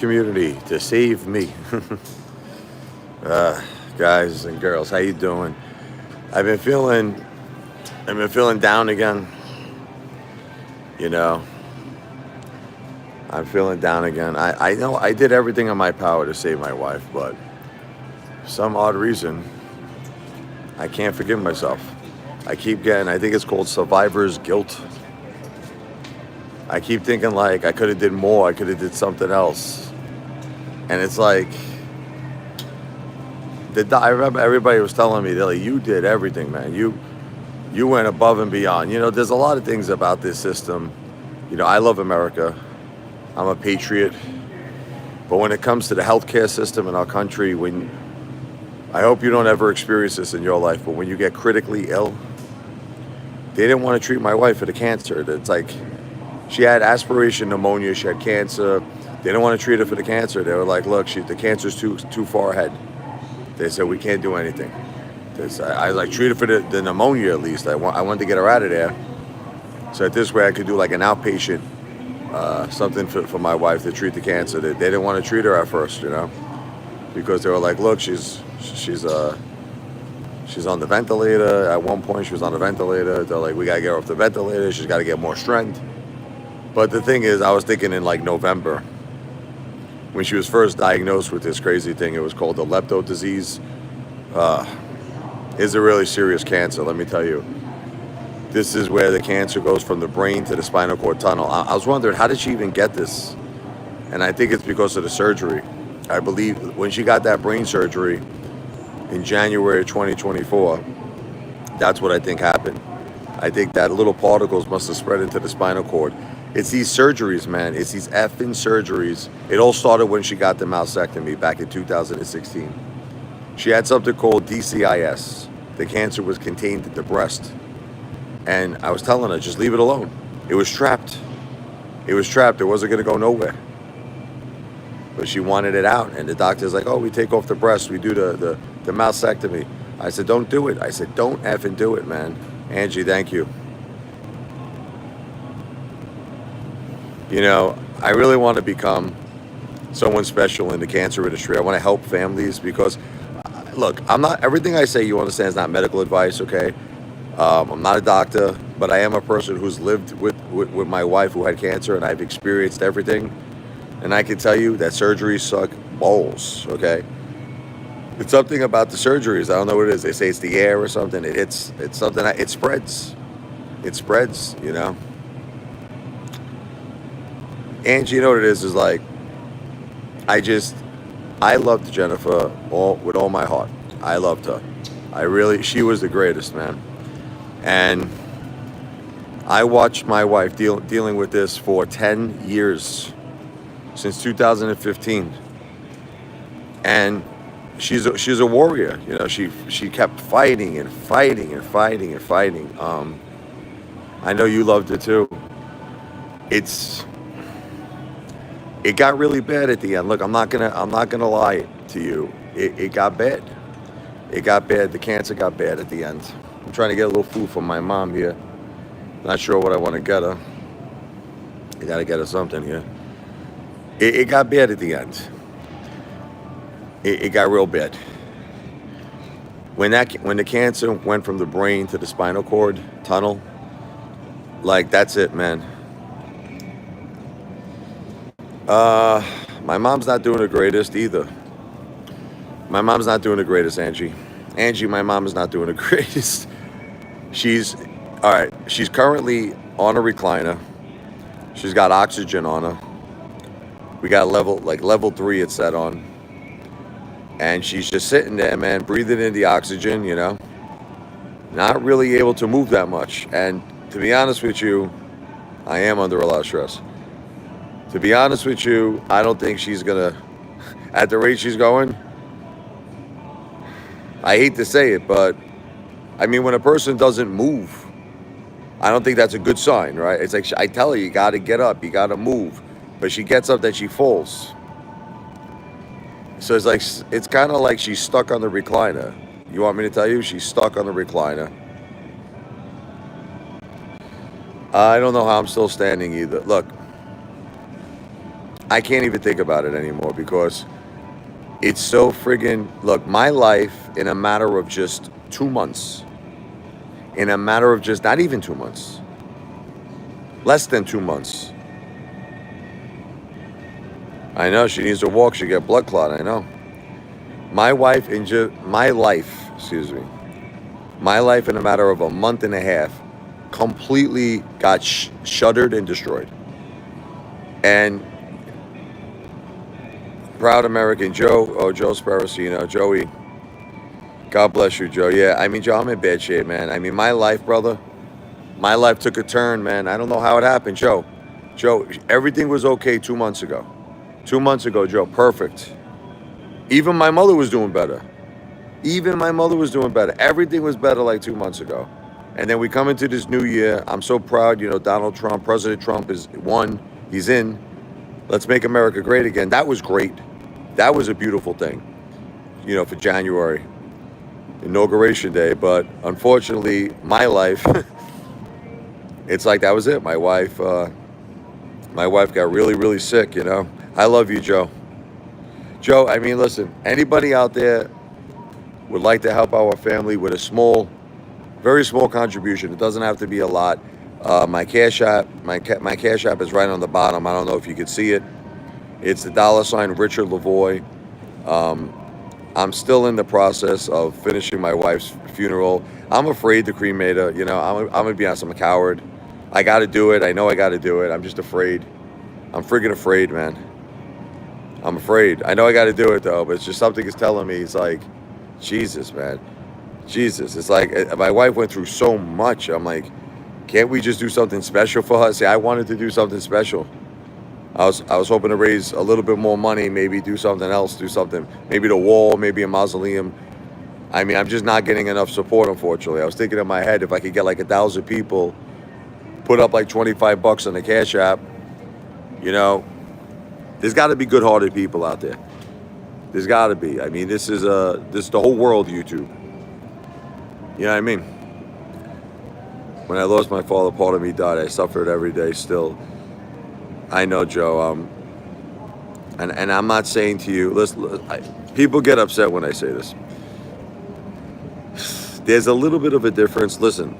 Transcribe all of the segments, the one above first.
community to save me. uh, Guys and girls, how you doing? I've been feeling, I've been feeling down again. You know, I'm feeling down again. I know I did everything in my power to save my wife, but for some odd reason, I can't forgive myself. I keep getting, I think it's called survivor's guilt. I keep thinking like I could have did more. I could have did something else. And it's like, I remember everybody was telling me, they're like, you did everything, man. You went above and beyond. There's a lot of things about this system. I love America. I'm a patriot. But when it comes to the healthcare system in our country, I hope you don't ever experience this in your life, but when you get critically ill, they didn't want to treat my wife for the cancer. It's like she had aspiration pneumonia, she had cancer. They didn't want to treat her for the cancer. They were like, look, the cancer's too far ahead. They said, we can't do anything. I was like, treat her for the pneumonia at least. I wanted to get her out of there. So that this way I could do like an outpatient, something for my wife to treat the cancer. They didn't want to treat her at first, because they were like, look, she's on the ventilator. At one point she was on the ventilator. They're like, we got to get her off the ventilator. She's got to get more strength. But the thing is, I was thinking in like November, when she was first diagnosed with this crazy thing, it was called the lepto disease. It's a really serious cancer, let me tell you. This is where the cancer goes from the brain to the spinal cord tunnel. I was wondering, how did she even get this? And I think it's because of the surgery. I believe when she got that brain surgery in January 2024, that's what I think happened. I think that little particles must have spread into the spinal cord. It's these surgeries, man. It's these effing surgeries. It all started when she got the mastectomy back in 2016. She had something called DCIS. The cancer was contained in the breast. And I was telling her, just leave it alone. It was trapped. It was trapped. It wasn't going to go nowhere. But she wanted it out. And the doctor's like, oh, we take off the breast. We do the mastectomy. I said, don't do it. I said, don't effing do it, man. Angie, thank you. I really want to become someone special in the cancer industry. I want to help families because, look, everything I say, you understand, is not medical advice, okay? I'm not a doctor, but I am a person who's lived with my wife who had cancer, and I've experienced everything. And I can tell you that surgeries suck balls, okay? It's something about the surgeries. I don't know what it is. They say it's the air or something. It's something, it spreads. It spreads, Angie, you know what it is like, I loved Jennifer with all my heart. I loved her. She was the greatest, man. And I watched my wife dealing with this for 10 years, since 2015. And she's a warrior, she kept fighting and fighting and fighting and fighting. I know you loved it too. It got really bad at the end. Look, I'm not gonna lie to you. It got bad. It got bad. The cancer got bad at the end. I'm trying to get a little food from my mom here. Not sure what I want to get her. I gotta get her something here. It got bad at the end. It got real bad. When the cancer went from the brain to the spinal cord tunnel, like that's it, man. My mom's not doing the greatest either. My mom's not doing the greatest, Angie. Angie, my mom is not doing the greatest. She's currently on a recliner. She's got oxygen on her. We got level 3 it's set on. And she's just sitting there, man, breathing in the oxygen, not really able to move that much. And to be honest with you, I am under a lot of stress. To be honest with you, I don't think she's gonna, at the rate she's going, I hate to say it, but I mean, when a person doesn't move, I don't think that's a good sign, right? It's like, I tell her, you gotta get up, you gotta move. But she gets up, then she falls. So it's kind of like she's stuck on the recliner. You want me to tell you? She's stuck on the recliner. I don't know how I'm still standing either. Look, I can't even think about it anymore because it's so friggin'. Look, my life in a matter of just 2 months, in a matter of just not even 2 months, less than 2 months. I know she needs to walk. She got blood clot. I know. My wife in just my life, excuse me, my life in a matter of a month and a half, completely got shuttered and destroyed. And proud American Joe, Joe Sparacino, Joey. God bless you, Joe. Yeah, I mean, Joe, I'm in bad shape, man. I mean, my life, brother, my life took a turn, man. I don't know how it happened, Joe. Joe, everything was okay 2 months ago. 2 months ago, Joe, perfect. Even my mother was doing better. Even my mother was doing better. Everything was better like 2 months ago. And then we come into this new year. I'm so proud, Donald Trump, President Trump is won. He's in. Let's make America great again. That was great. That was a beautiful thing, for January, Inauguration Day. But unfortunately, my life, it's like that was it. My wife got really, really sick, I love you, Joe. Joe, I mean, listen, anybody out there would like to help our family with a very small contribution. It doesn't have to be a lot. My Cash App, my Cash App is right on the bottom. I don't know if you can see it. It's the $ Richard Lavoie. I'm still in the process of finishing my wife's funeral. I'm afraid to cremate her. I'm gonna be honest. I'm a coward. I got to do it. I know I got to do it. I'm just afraid. I'm freaking afraid, man. I'm afraid. I know I got to do it though, but it's just something is telling me. It's like, Jesus, man. Jesus. It's like my wife went through so much. I'm like, can't we just do something special for her? See, I wanted to do something special. I was hoping to raise a little bit more money, maybe do something else, maybe the wall, maybe a mausoleum. I mean, I'm just not getting enough support, unfortunately. I was thinking in my head, if I could get like 1,000 people, put up like $25 on the Cash App, there's got to be good-hearted people out there. There's got to be. I mean, this is the whole world YouTube. You know what I mean? When I lost my father, part of me died. I suffered every day still. I know, Joe. And I'm not saying to you, listen, people get upset when I say this. There's a little bit of a difference. Listen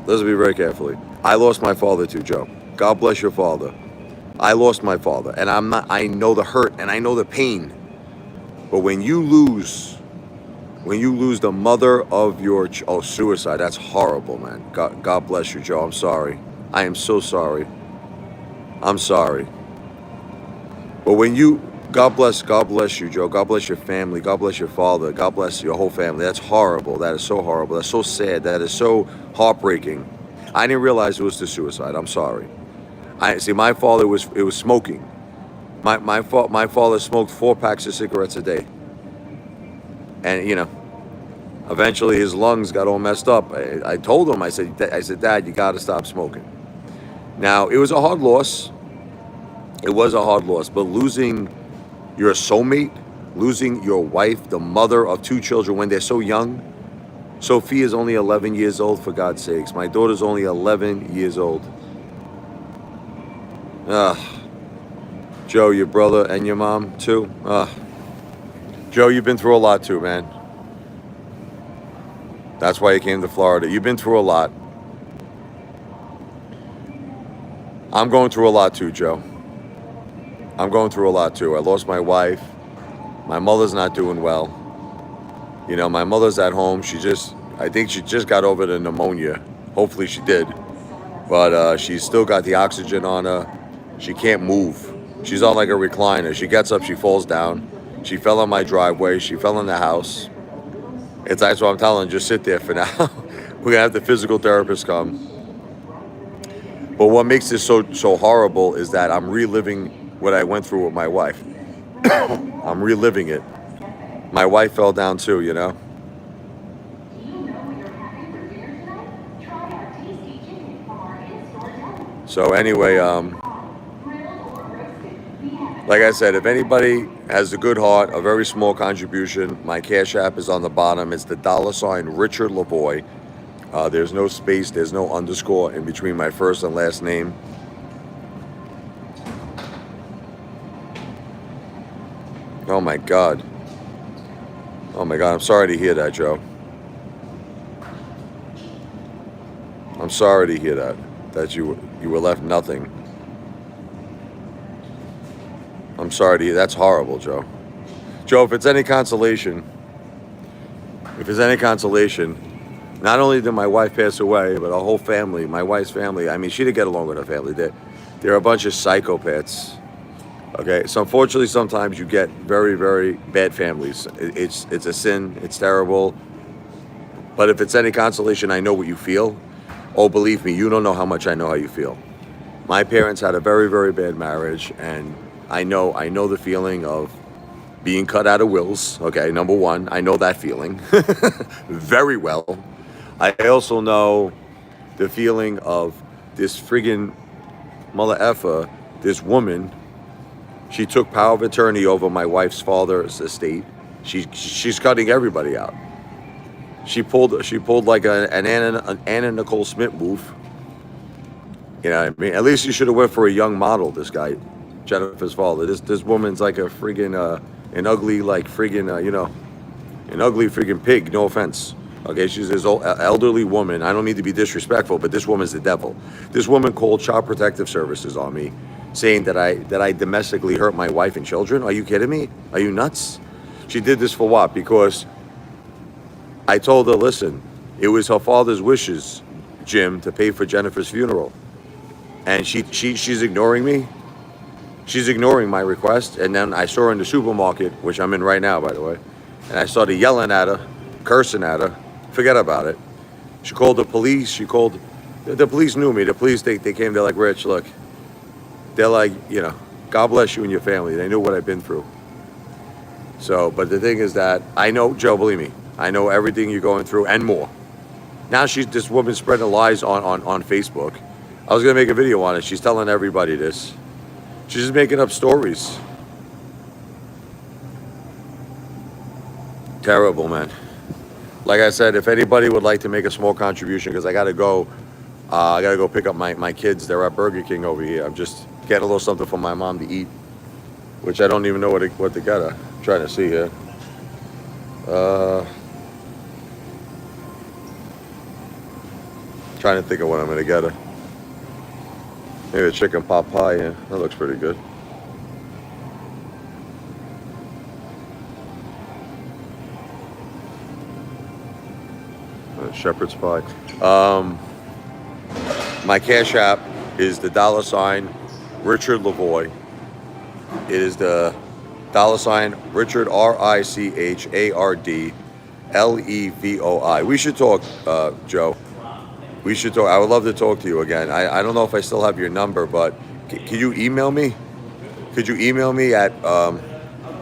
to me very carefully. I lost my father too, Joe. God bless your father. I lost my father, and I know the hurt and I know the pain. But when you lose the mother of your suicide, that's horrible, man. God bless you, Joe. I'm sorry. I am so sorry. I'm sorry. But when God bless you, Joe. God bless your family. God bless your father. God bless your whole family. That's horrible. That is so horrible. That's so sad. That is so heartbreaking. I didn't realize it was the suicide. I'm sorry. My father was smoking. My father smoked 4 packs of cigarettes a day. And eventually his lungs got all messed up. I told him, I said, Dad, you got to stop smoking. Now, it was a hard loss. It was a hard loss, but losing your soulmate, losing your wife, the mother of 2 children when they're so young. Sophia's only 11 years old, for God's sakes. My daughter's only 11 years old. Joe, your brother and your mom too. Joe, you've been through a lot too, man. That's why you came to Florida. You've been through a lot. I'm going through a lot too, Joe. I'm going through a lot too. I lost my wife. My mother's not doing well. My mother's at home. I think she just got over the pneumonia. Hopefully she did. But she's still got the oxygen on her. She can't move. She's on like a recliner. She gets up, she falls down. She fell on my driveway. She fell in the house. That's what I'm telling her, just sit there for now. We're going to have the physical therapist come. But what makes this so horrible is that I'm reliving what I went through with my wife. I'm reliving it. My wife fell down too, So anyway, like I said, if anybody has a good heart, a very small contribution, my Cash App is on the bottom. It's the $ Richard Lavoie. There's no space, there's no underscore in between my first and last name. Oh my God. Oh my God. I'm sorry to hear that, Joe. I'm sorry to hear that. That you were left nothing. I'm sorry to hear. That's horrible, Joe. Joe, if it's any consolation, not only did my wife pass away, but our whole family, my wife's family, I mean, she didn't get along with her family. They're a bunch of psychopaths. Okay, so unfortunately, sometimes you get very, very bad families. It's a sin. It's terrible. But if it's any consolation, I know what you feel. Oh, believe me, you don't know how much I know how you feel. My parents had a very, very bad marriage, and I know the feeling of being cut out of wills. Okay, number one, I know that feeling very well. I also know the feeling of this friggin' mother effer, this woman. She took power of attorney over my wife's father's estate. She's cutting everybody out. She pulled like an Anna Nicole Smith move. You know what I mean? At least you should have went for a young model. This guy, Jennifer's father. This woman's like a friggin' an ugly like friggin' an ugly friggin' pig. No offense. Okay, she's this old elderly woman. I don't mean to be disrespectful, but this woman's the devil. This woman called Child Protective Services on me, saying that I domestically hurt my wife and children. Are you kidding me? Are you nuts? She did this for what? Because I told her, listen, it was her father's wishes, Jim, to pay for Jennifer's funeral. And she's ignoring me. She's ignoring my request. And then I saw her in the supermarket, which I'm in right now, by the way. And I started yelling at her, cursing at her. Forget about it. She called the police. The police knew me. The police, they came, they're like, Rich, look. They're like, God bless you and your family. They knew what I've been through. So, but the thing is that I know, Joe, believe me, I know everything you're going through and more. Now this woman spreading lies on Facebook. I was going to make a video on it. She's telling everybody this. She's just making up stories. Terrible, man. Like I said, if anybody would like to make a small contribution, because I got to go pick up my kids. They're at Burger King over here. I'm just getting a little something for my mom to eat, which I don't even know what to get her. I'm trying to see here. Trying to think of what I'm going to get her. Maybe a chicken pot pie, yeah. That looks pretty good. Shepherd's pie. My Cash App is the $ Richard Lavoie. It is the $ Richard RICHARD LEVOI. We should talk, Joe. We should talk. I would love to talk to you again. I don't know if I still have your number, but can you email me? Could you email me at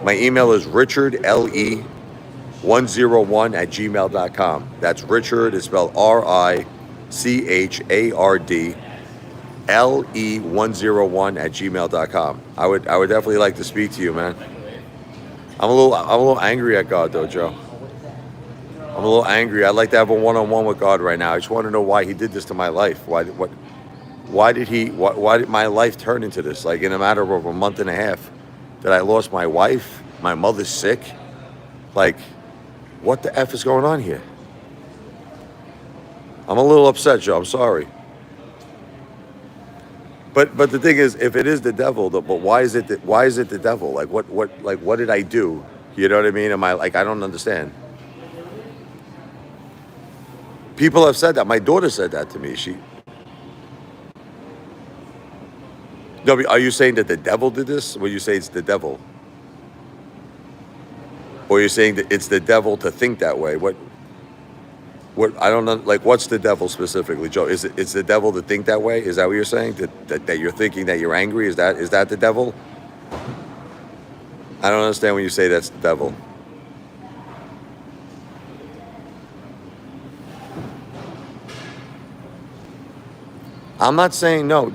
my email is richardle101@gmail.com. That's Richard. It's spelled RICHARDLE101@gmail.com. I would definitely like to speak to you, man. I'm a little angry at God though, Joe. I'm a little angry. I'd like to have a one-on-one with God right now. I just want to know why He did this to my life. Why did my life turn into this? Like in a matter of a month and a half, that I lost my wife, my mother's sick. Like, what the F is going on here? I'm a little upset, Joe. I'm sorry. But the thing is, if it is the devil, but why is it the devil? Like what did I do? You know what I mean? Am I like, I don't understand. People have said that. My daughter said that to me. No, are you saying that the devil did this? When you say it's the devil, or you're saying that it's the devil to think that way? What? I don't know. Like, what's the devil specifically, Joe? It's the devil to think that way? Is that what you're saying? That you're thinking that you're angry? Is that the devil? I don't understand when you say that's the devil. I'm not saying no.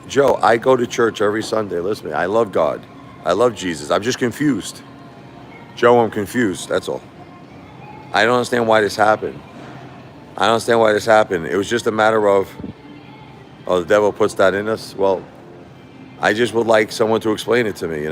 Joe, I go to church every Sunday. Listen, I love God. I love Jesus. I'm just confused. Joe, I'm confused. That's all. I don't understand why this happened. It was just a matter of, the devil puts that in us. Well, I just would like someone to explain it to me,